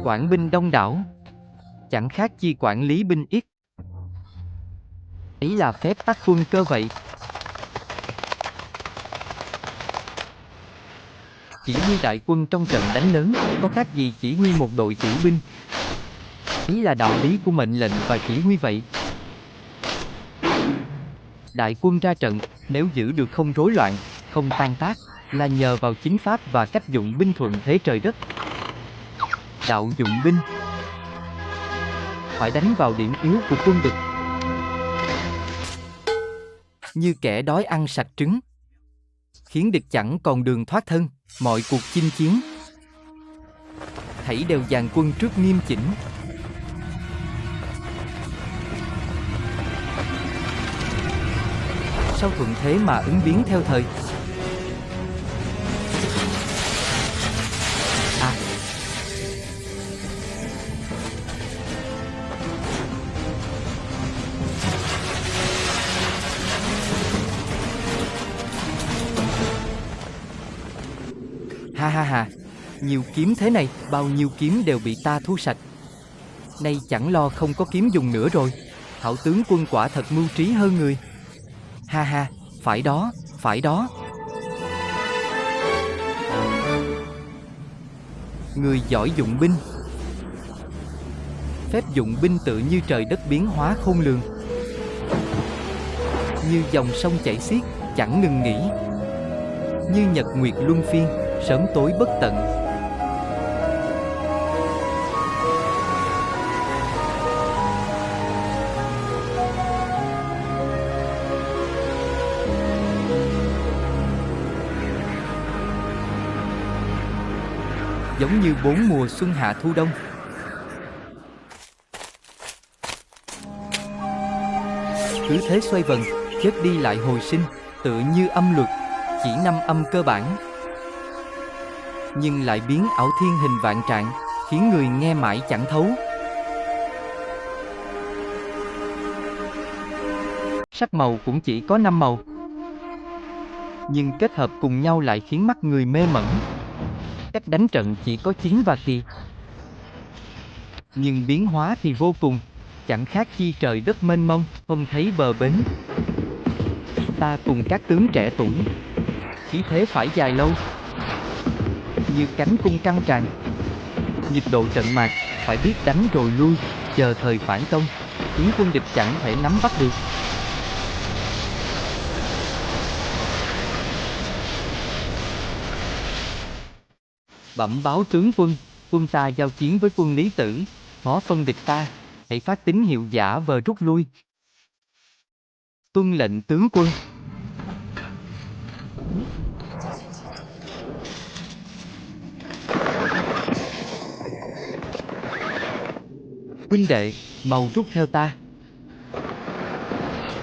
Quản binh đông đảo, chẳng khác chi quản lý binh ít. Ấy là phép tắc quân cơ vậy. Chỉ huy đại quân trong trận đánh lớn, có khác gì chỉ huy một đội tiểu binh. Ấy là đạo lý của mệnh lệnh và chỉ huy vậy. Đại quân ra trận, nếu giữ được không rối loạn, không tan tác, là nhờ vào chính pháp và cách dụng binh thuận thế trời đất. Đạo dụng binh phải đánh vào điểm yếu của quân địch, như kẻ đói ăn sạch trứng, khiến địch chẳng còn đường thoát thân. Mọi cuộc chinh chiến thảy đều dàn quân trước nghiêm chỉnh. Sau thuận thế mà ứng biến theo thời. Ha ha ha, nhiều kiếm thế này, bao nhiêu kiếm đều bị ta thu sạch. Nay chẳng lo không có kiếm dùng nữa rồi. Hảo tướng quân quả thật mưu trí hơn người. Ha ha, phải đó, phải đó. Người giỏi dụng binh. Phép dụng binh tự như trời đất biến hóa khôn lường, như dòng sông chảy xiết, chẳng ngừng nghỉ, như nhật nguyệt luân phiên, sớm tối bất tận. Giống như bốn mùa xuân hạ thu đông. Cứ thế xoay vần, chết đi lại hồi sinh, tựa như âm luật, chỉ 5 âm cơ bản, nhưng lại biến ảo thiên hình vạn trạng, khiến người nghe mãi chẳng thấu. Sắc màu cũng chỉ có 5 màu, nhưng kết hợp cùng nhau lại khiến mắt người mê mẩn. Cách đánh trận chỉ có chiến và kỳ, nhưng biến hóa thì vô cùng, chẳng khác chi trời đất mênh mông, không thấy bờ bến. Ta cùng các tướng trẻ tuổi, khí thế phải dài lâu, như cánh cung căng tràn. Nhịp độ trận mạc, phải biết đánh rồi lui, chờ thời phản công, khiến quân địch chẳng thể nắm bắt được. Bẩm báo tướng quân, quân ta giao chiến với quân Lý Tử, phó phân địch ta, hãy phát tín hiệu giả vờ rút lui. Tuân lệnh tướng quân. Huynh đệ, mau rút theo ta.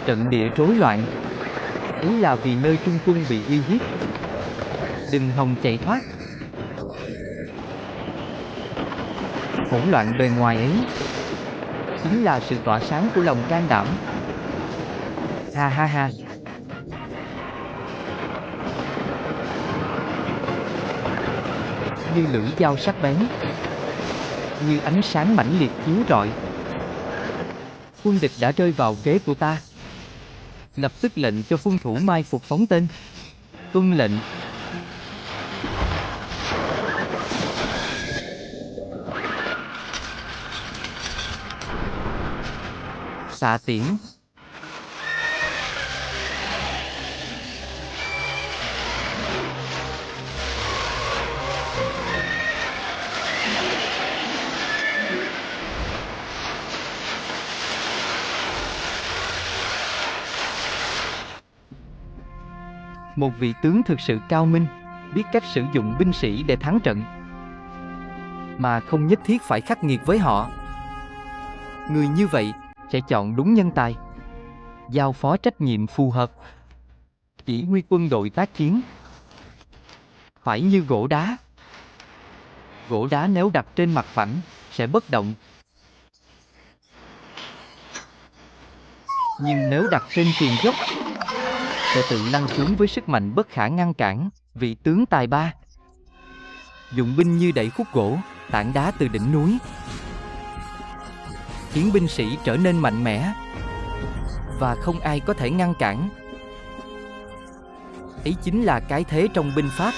Trận địa rối loạn, ấy là vì nơi trung quân bị uy hiếp. Đừng hòng chạy thoát. Hỗn loạn bề ngoài ấy chính là sự tỏa sáng của lòng can đảm. Ha ha ha. Như lưỡi dao sắc bén, như ánh sáng mãnh liệt chiếu rọi. Quân địch đã rơi vào kế của ta. Lập tức lệnh cho quân thủ mai phục phóng tên. Tuân lệnh. Xạ tiễn. Một vị tướng thực sự cao minh, biết cách sử dụng binh sĩ để thắng trận, mà không nhất thiết phải khắc nghiệt với họ. Người như vậy sẽ chọn đúng nhân tài, giao phó trách nhiệm phù hợp, chỉ huy quân đội tác chiến. Phải như gỗ đá. Gỗ đá nếu đặt trên mặt phẳng sẽ bất động, nhưng nếu đặt trên triền dốc sẽ tự lăn xuống với sức mạnh bất khả ngăn cản. Vị tướng tài ba, dụng binh như đẩy khúc gỗ, tảng đá từ đỉnh núi, khiến binh sĩ trở nên mạnh mẽ và không ai có thể ngăn cản. Ấy chính là cái thế trong binh pháp.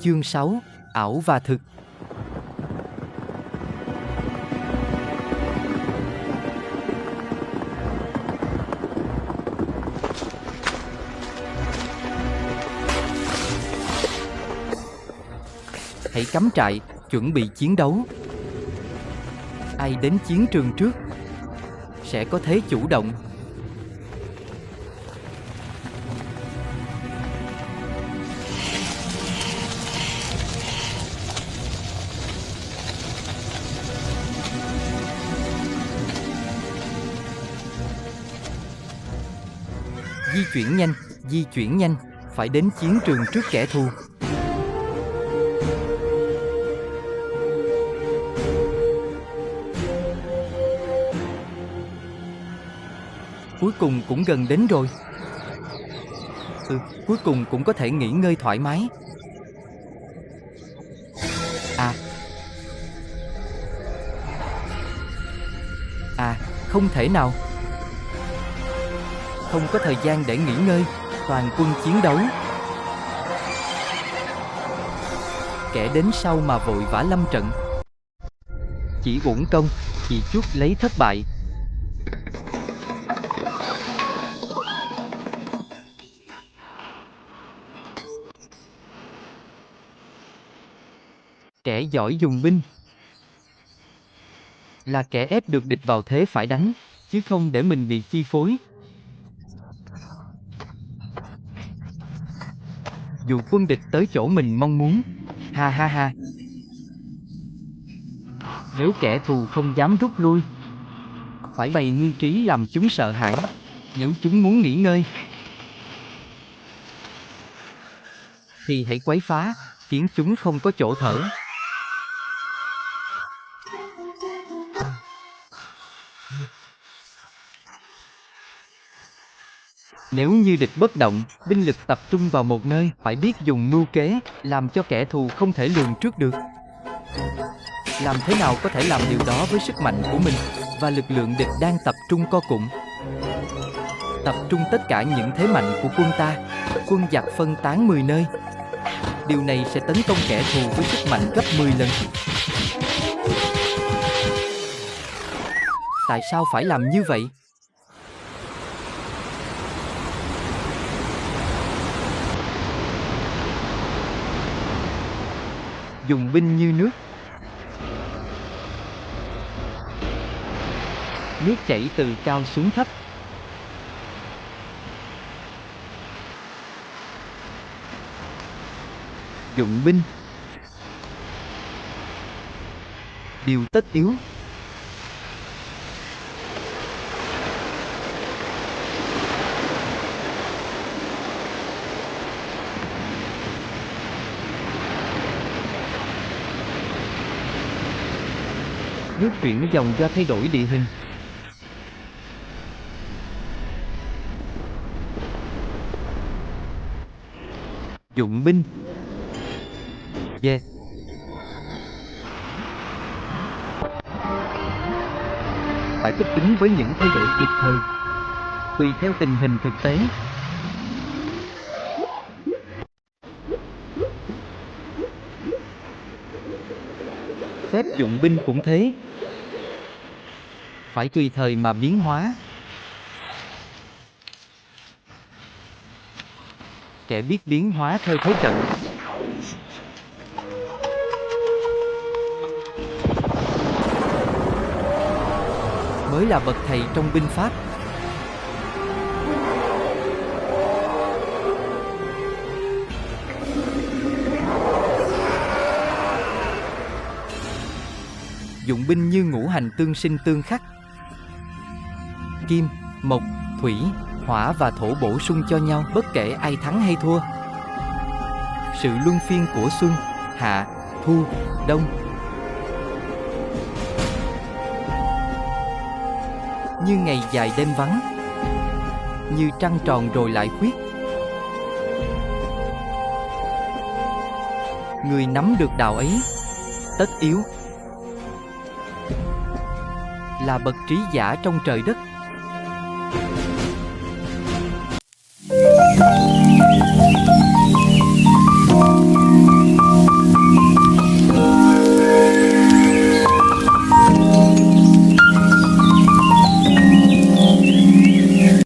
Chương 6: Ảo và thực. Hãy cắm trại, chuẩn bị chiến đấu. Ai đến chiến trường trước sẽ có thế chủ động. Di chuyển nhanh, phải đến chiến trường trước kẻ thù. Cuối cùng cũng gần đến rồi. Cuối cùng cũng có thể nghỉ ngơi thoải mái. Không thể nào. Không có thời gian để nghỉ ngơi, toàn quân chiến đấu. Kẻ đến sau mà vội vã lâm trận, chỉ uổng công, chỉ chuốc lấy thất bại. Kẻ giỏi dùng binh là kẻ ép được địch vào thế phải đánh, chứ không để mình bị chi phối. Dù quân địch tới chỗ mình mong muốn. Ha ha ha. Nếu kẻ thù không dám rút lui, phải bày nguyên trí làm chúng sợ hãi. Nếu chúng muốn nghỉ ngơi, thì hãy quấy phá, khiến chúng không có chỗ thở. Nếu như địch bất động, binh lực tập trung vào một nơi, phải biết dùng mưu kế, làm cho kẻ thù không thể lường trước được. Làm thế nào có thể làm điều đó với sức mạnh của mình và lực lượng địch đang tập trung co cụm? Tập trung tất cả những thế mạnh của quân ta, quân giặc phân tán 10 nơi. Điều này sẽ tấn công kẻ thù với sức mạnh gấp 10 lần. Tại sao phải làm như vậy? Dùng binh như nước. Nước chảy từ cao xuống thấp. Dụng binh, điều tất yếu. Nước chuyển dòng do thay đổi địa hình. Dụng binh. Phải thích ứng với những thay đổi kịp thời, tùy theo tình hình thực tế. Phép dụng binh cũng thế, phải tùy thời mà biến hóa. Kẻ biết biến hóa theo thế trận mới là bậc thầy trong binh pháp. Dụng binh như ngũ hành tương sinh tương khắc. Kim, mộc, thủy, hỏa và thổ bổ sung cho nhau, bất kể ai thắng hay thua. Sự luân phiên của xuân, hạ, thu, đông như ngày dài đêm vắng. như trăng tròn rồi lại khuyết. Người nắm được đạo ấy, tất yếu là bậc trí giả trong trời đất.